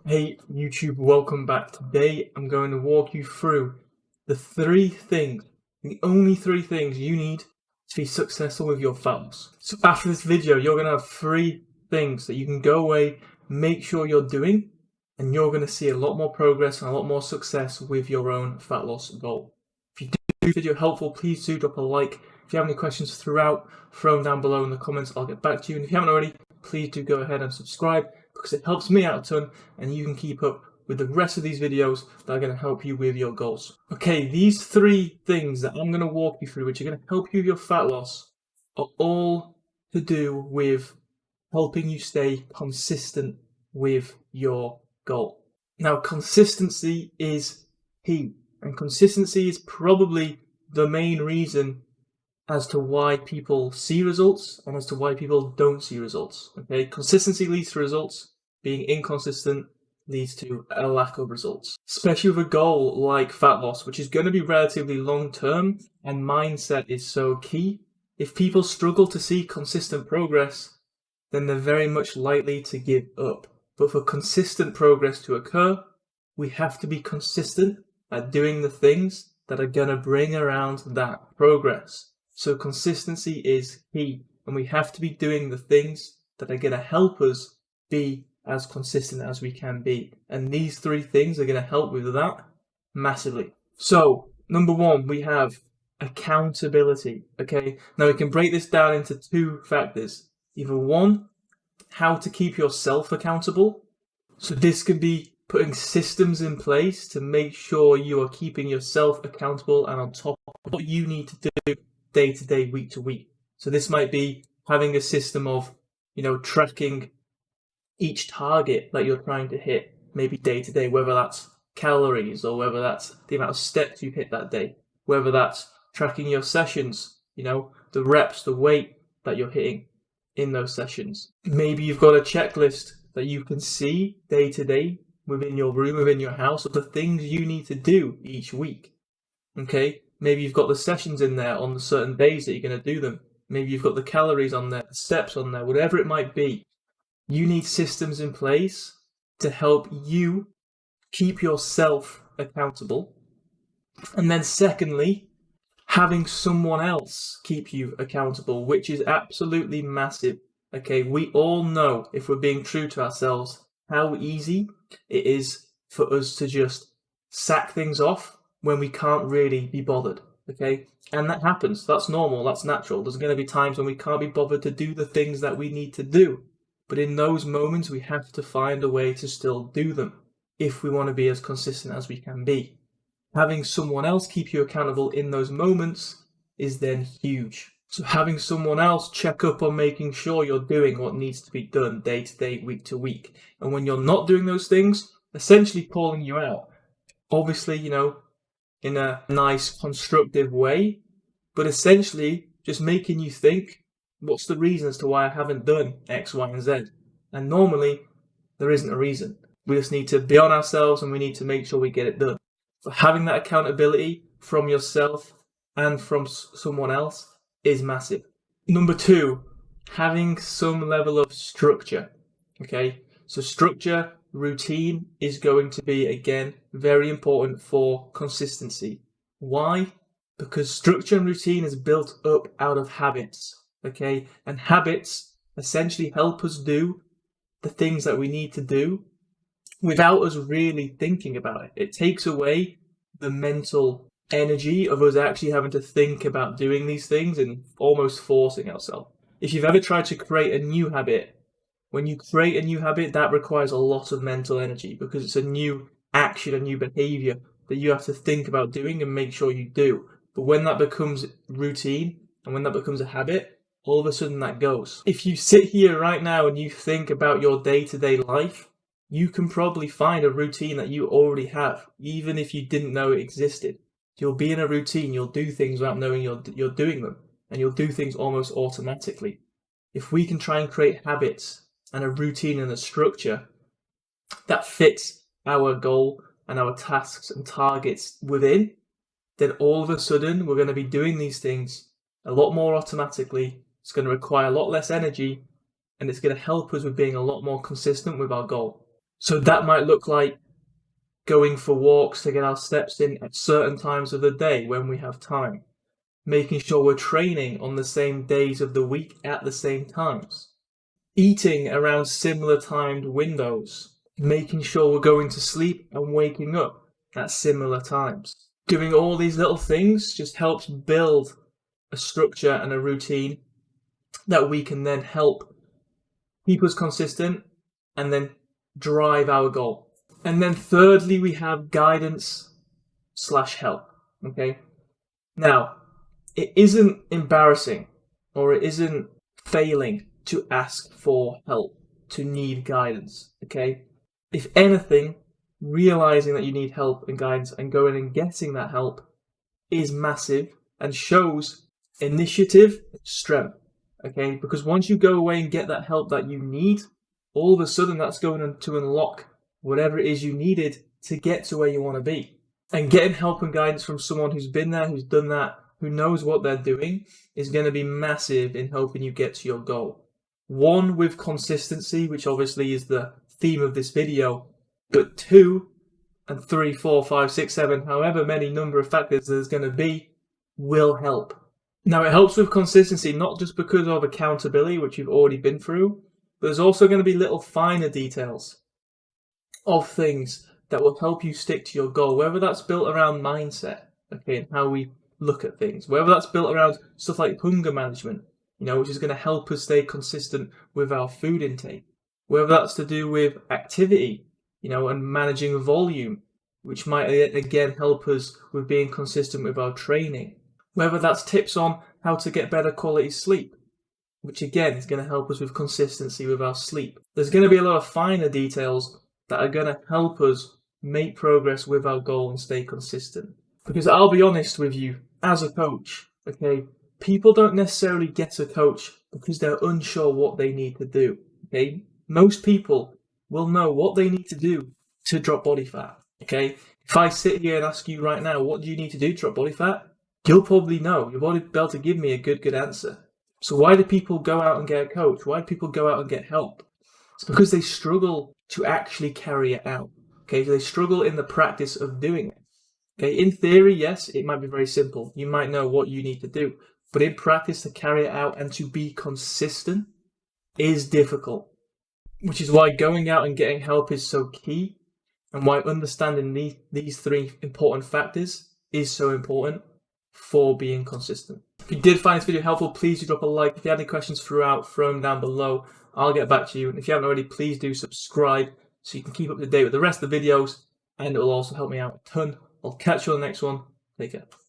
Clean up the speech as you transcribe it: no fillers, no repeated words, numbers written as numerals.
Hey YouTube, welcome back. Today I'm going to walk you through the only three things you need to be successful with your fat loss. So after this video, you're going to have three things that you can go away, make sure you're doing, and you're going to see a lot more progress and a lot more success with your own fat loss goal. If you do find the video helpful, please do drop a like. If you have any questions throughout, throw them down below in the comments, I'll get back to you. And if you haven't already, please do go ahead and subscribe, because it helps me out a ton and you can keep up with the rest of these videos that are going to help you with your goals. Okay, these three things that I'm going to walk you through, which are going to help you with your fat loss, are all to do with helping you stay consistent with your goal. Now, consistency is key, and consistency is probably the main reason as to why people see results and as to why people don't see results. Okay, consistency leads to results. Being inconsistent leads to a lack of results. Especially with a goal like fat loss, which is going to be relatively long term, and mindset is so key. If people struggle to see consistent progress, then they're very much likely to give up. But for consistent progress to occur, we have to be consistent at doing the things that are going to bring around that progress. So consistency is key, and we have to be doing the things that are going to help us be as consistent as we can be. And these three things are going to help with that massively. So, number one, we have accountability. Okay, now we can break this down into two factors. Either one, how to keep yourself accountable. So this can be putting systems in place to make sure you are keeping yourself accountable and on top of what you need to do day to day, week to week. So this might be having a system of, tracking each target that you're trying to hit, maybe day to day, whether that's calories or whether that's the amount of steps you hit that day, whether that's tracking your sessions, the reps, the weight that you're hitting in those sessions. Maybe you've got a checklist that you can see day to day within your room, within your house, of the things you need to do each week. Okay, maybe you've got the sessions in there on the certain days that you're going to do them. Maybe you've got the calories on there, the steps on there, whatever it might be. You need systems in place to help you keep yourself accountable. And then secondly, having someone else keep you accountable, which is absolutely massive. Okay, we all know, if we're being true to ourselves, how easy it is for us to just sack things off when we can't really be bothered. Okay, and that happens. That's normal. That's natural. There's going to be times when we can't be bothered to do the things that we need to do. But in those moments, we have to find a way to still do them if we want to be as consistent as we can be. Having someone else keep you accountable in those moments is then huge. So having someone else check up on making sure you're doing what needs to be done day to day, week to week. And when you're not doing those things, essentially calling you out. Obviously, in a nice, constructive way, but essentially just making you think, what's the reason as to why I haven't done X, Y, and Z? And normally, there isn't a reason. We just need to be on ourselves and we need to make sure we get it done. So having that accountability from yourself and from someone else is massive. Number two, having some level of structure. Okay, so structure, routine is going to be, again, very important for consistency. Why? Because structure and routine is built up out of habits. Okay, and habits essentially help us do the things that we need to do without us really thinking about it. It takes away the mental energy of us actually having to think about doing these things and almost forcing ourselves. If you've ever tried to create a new habit, when you create a new habit, that requires a lot of mental energy because it's a new action, a new behavior that you have to think about doing and make sure you do. But when that becomes routine and when that becomes a habit, all of a sudden that goes. If you sit here right now and you think about your day-to-day life, you can probably find a routine that you already have, even if you didn't know it existed. You'll be in a routine, you'll do things without knowing you're doing them, and you'll do things almost automatically. If we can try and create habits and a routine and a structure that fits our goal and our tasks and targets within, then all of a sudden we're going to be doing these things a lot more automatically. It's going to require a lot less energy, and it's going to help us with being a lot more consistent with our goal. So that might look like going for walks to get our steps in at certain times of the day when we have time. Making sure we're training on the same days of the week at the same times. Eating around similar timed windows. Making sure we're going to sleep and waking up at similar times. Doing all these little things just helps build a structure and a routine that we can then help keep us consistent and then drive our goal. And then thirdly, we have guidance/help. Okay. Now, it isn't embarrassing or it isn't failing to ask for help, to need guidance. Okay. If anything, realizing that you need help and guidance and going and getting that help is massive and shows initiative, strength. Okay, because once you go away and get that help that you need, all of a sudden that's going to unlock whatever it is you needed to get to where you want to be. And getting help and guidance from someone who's been there, who's done that, who knows what they're doing, is going to be massive in helping you get to your goal. One, with consistency, which obviously is the theme of this video, but 2 and 3, 4, 5, 6, 7, however many number of factors there's going to be, will help. Now, it helps with consistency, not just because of accountability, which you've already been through, but there's also going to be little finer details of things that will help you stick to your goal, whether that's built around mindset, okay, and how we look at things, whether that's built around stuff like hunger management, which is going to help us stay consistent with our food intake, whether that's to do with activity, and managing volume, which might again help us with being consistent with our training. Whether that's tips on how to get better quality sleep, which again is going to help us with consistency with our sleep. There's going to be a lot of finer details that are going to help us make progress with our goal and stay consistent. Because I'll be honest with you, as a coach, okay, people don't necessarily get a coach because they're unsure what they need to do. Okay, most people will know what they need to do to drop body fat. Okay, if I sit here and ask you right now, what do you need to do to drop body fat? You'll probably know. You'll probably be able to give me a good answer. So why do people go out and get a coach? Why do people go out and get help? It's because they struggle to actually carry it out. Okay, so they struggle in the practice of doing it. Okay, in theory, yes, it might be very simple. You might know what you need to do. But in practice, to carry it out and to be consistent is difficult. Which is why going out and getting help is so key, and why understanding these 3 important factors is so important for being consistent. If you did find this video helpful, please do drop a like. If you have any questions throughout, throw them down below. I'll get back to you. And if you haven't already, please do subscribe so you can keep up to date with the rest of the videos, and it will also help me out a ton. I'll catch you on the next one. Take care.